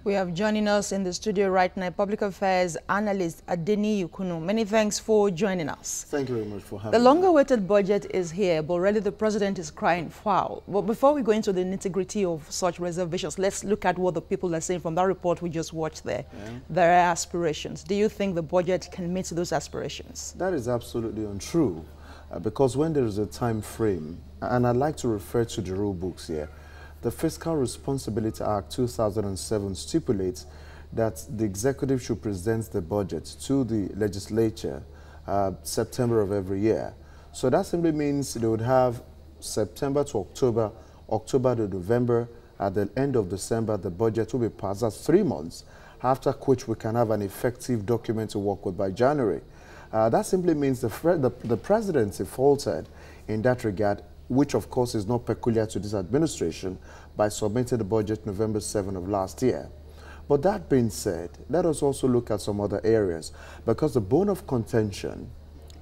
We have joining us in the studio right now, public affairs analyst Adeniyi Kunnu. Many thanks for joining us. Thank you very much for having me. The longer-awaited budget budget is here, but already the president is crying foul. But before we go into the nitty-gritty of such reservations, let's look at what the people are saying from that report we just watched there. Yeah. There are aspirations. Do you think the budget can meet those aspirations? That is absolutely untrue, because when there is a time frame, and I'd like to refer to the rule books here, the Fiscal Responsibility Act 2007 stipulates that the executive should present the budget to the legislature September of every year. So that simply means they would have September to October, October to November. At the end of December, the budget will be passed. That's 3 months, after which we can have an effective document to work with by January. That simply means the presidency faltered in that regard, which of course is not peculiar to this administration, by submitting the budget November 7 of last year. But that being said, let us also look at some other areas, because the bone of contention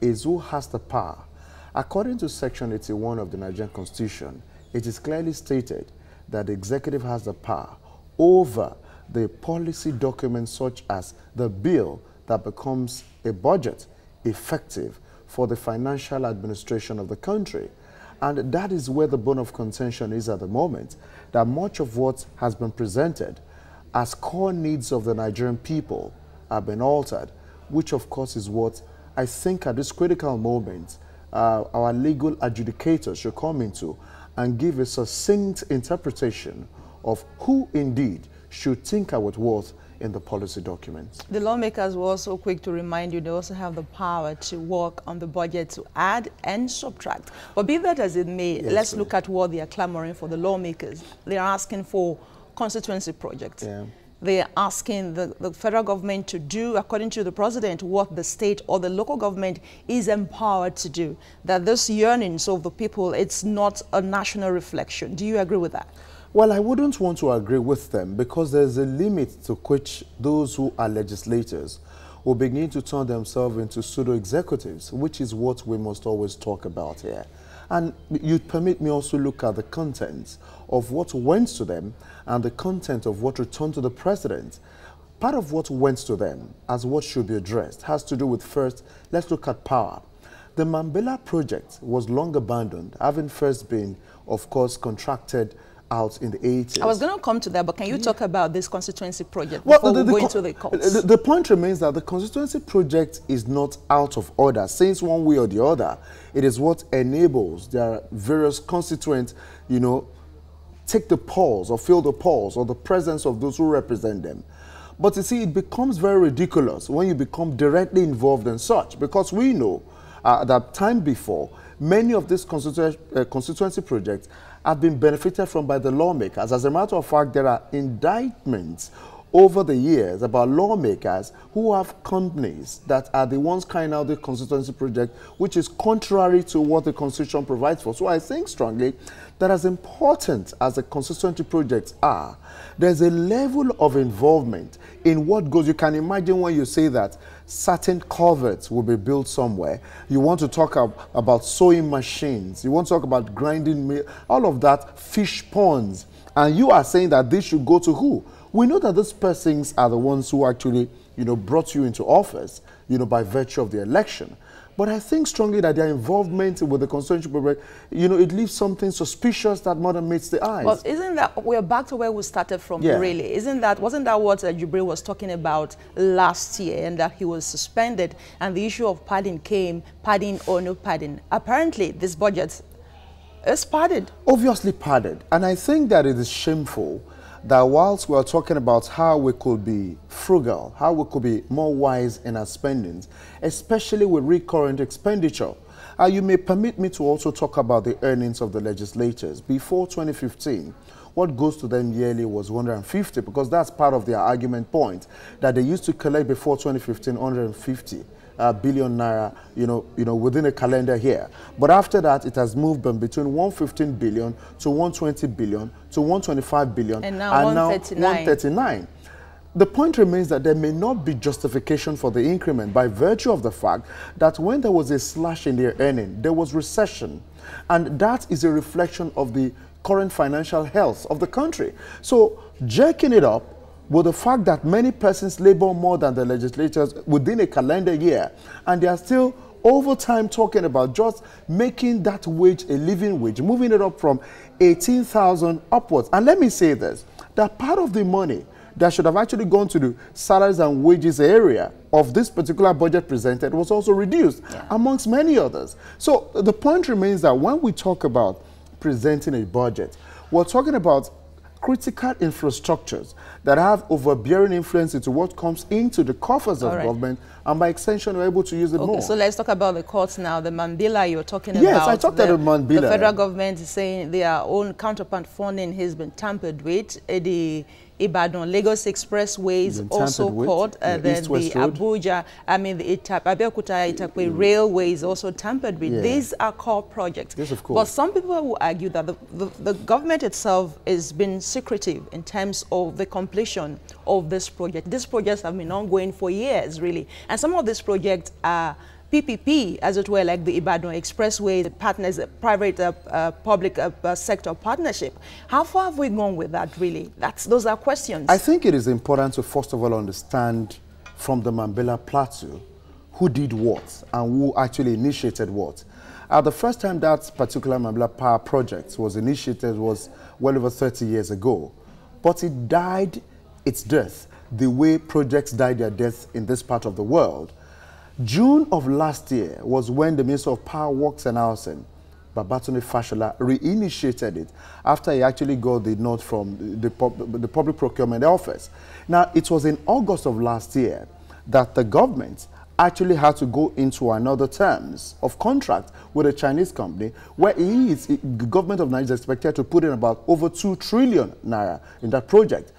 is who has the power. According to Section 81 of the Nigerian Constitution, it is clearly stated that the executive has the power over the policy documents such as the bill that becomes a budget effective for the financial administration of the country. And that is where the bone of contention is at the moment, that much of what has been presented as core needs of the Nigerian people have been altered, which of course is what I think at this critical moment our legal adjudicators should come into and give a succinct interpretation of who indeed should tinker with what in the policy documents. The lawmakers were also quick to remind you they also have the power to work on the budget to add and subtract. But be that as it may, yes, let's look at what they are clamoring for, the lawmakers. They are asking for constituency projects. Yeah. They are asking the federal government to do, according to the president, what the state or the local government is empowered to do. That this yearnings of the people, it's not a national reflection. Do you agree with that? Well, I wouldn't want to agree with them, because there's a limit to which those who are legislators will begin to turn themselves into pseudo-executives, which is what we must always talk about here. And you'd permit me also look at the contents of what went to them and the content of what returned to the president. Part of what went to them as what should be addressed has to do with, first, let's look at power. The Mambila project was long abandoned, having first been, of course, contracted out in the 80s. I was going to come to that, but can you talk about this constituency project before we go into the courts? The point remains that the constituency project is not out of order, since one way or the other, it is what enables their various constituents, you know, take the polls or fill the polls or the presence of those who represent them. But you see, it becomes very ridiculous when you become directly involved in such, because we know that time before, many of these constituency projects have been benefited from by the lawmakers. As a matter of fact, there are indictments over the years about lawmakers who have companies that are the ones carrying out the constituency project, which is contrary to what the Constitution provides for. So I think strongly that as important as the constituency projects are, there's a level of involvement in what goes. You can imagine when you say that certain culverts will be built somewhere. You want to talk about sewing machines. You want to talk about grinding mill, all of that, fish ponds. And you are saying that this should go to who? We know that these persons are the ones who actually, you know, brought you into office, you know, by virtue of the election. But I think strongly that their involvement with the constituency project, you know, it leaves something suspicious that more than meets the eyes. Well, isn't that, we're back to where we started from, yeah, really? Wasn't that what Jubril was talking about last year, and that he was suspended, and the issue of pardon came, pardon or no pardon? Apparently, this budget is pardoned. Obviously pardoned. And I think that it is shameful that whilst we are talking about how we could be frugal, how we could be more wise in our spendings, especially with recurrent expenditure, you may permit me to also talk about the earnings of the legislators. Before 2015, what goes to them yearly was 150, because that's part of their argument point, that they used to collect before 2015 150 billion naira, you know, within a calendar year. But after that, it has moved from between 115 billion to 120 billion to 125 billion, and now 139. The point remains that there may not be justification for the increment by virtue of the fact that when there was a slash in their earning, there was recession. And that is a reflection of the current financial health of the country. So jerking it up with the fact that many persons labor more than the legislators within a calendar year, and they are still over time talking about just making that wage a living wage, moving it up from 18,000 upwards. And let me say this, that part of the money that should have actually gone to the salaries and wages area of this particular budget presented was also reduced, amongst many others. So the point remains that when we talk about presenting a budget, we're talking about critical infrastructures that have overbearing influence into what comes into the coffers of government, and by extension, we're able to use it more. So let's talk about the courts now. The Mambila you're talking about. Yes, I talked about Mambila. The federal government is saying their own counterpart funding has been tampered with. The Ibadan-Lagos Expressway is also caught. Then the Abuja, the Abeokuta-Itakwe Railway is also tampered with. These are core projects. Yes, of course. But some people will argue that the government itself has been secretive in terms of the completion of this project. These projects have been ongoing for years, really. And some of these projects are PPP, as it were, like the Ibadan Expressway, the partners, private public sector partnership. How far have we gone with that, really? Those are questions. I think it is important to first of all understand from the Mambila Plateau who did what and who actually initiated what. The first time that particular Mambila Power project was initiated was well over 30 years ago. But it died its death the way projects die their death in this part of the world. June of last year was when the Minister of Power, Works and Housing, Babatunde Fashola, reinitiated it after he actually got the nod from the Public Procurement Office. Now, it was in August of last year that the government actually had to go into another terms of contract with a Chinese company where the government of Nigeria is expected to put in about over 2 trillion naira in that project.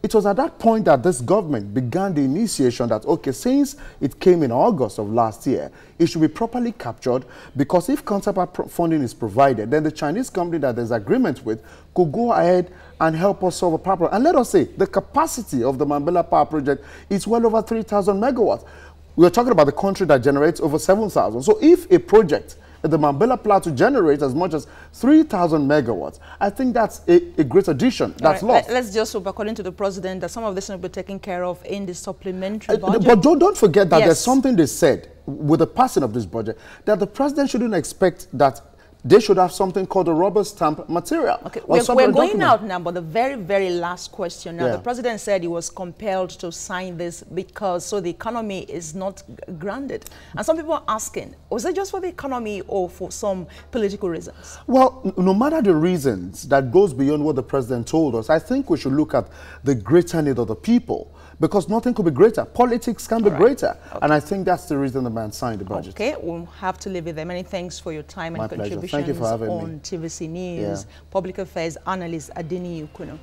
It was at that point that this government began the initiation that, okay, since it came in August of last year, it should be properly captured, because if counterpart funding is provided, then the Chinese company that there's agreement with could go ahead and help us solve a problem. And let us say, the capacity of the Mambila Power Project is well over 3,000 megawatts. We're talking about the country that generates over 7,000. So if a project the Mambila Plateau generates as much as 3,000 megawatts, I think that's a great addition. That's lost. Let's just hope, according to the president, that some of this will be taken care of in the supplementary budget. But don't forget that there's something they said with the passing of this budget, that the president shouldn't expect that they should have something called a rubber stamp material. Okay, we're going out now, but the very, very last question. Now, the president said he was compelled to sign this because so the economy is not grounded. And some people are asking, was it just for the economy or for some political reasons? Well, no matter the reasons, that goes beyond what the president told us. I think we should look at the greater need of the people, because nothing could be greater. Politics can be greater. And I think that's the reason the man signed the budget. Okay, we'll have to leave it there. Many thanks for your time and contributions Thank you for having on me. TVC News. Public Affairs Analyst Adeniyi Kunnu.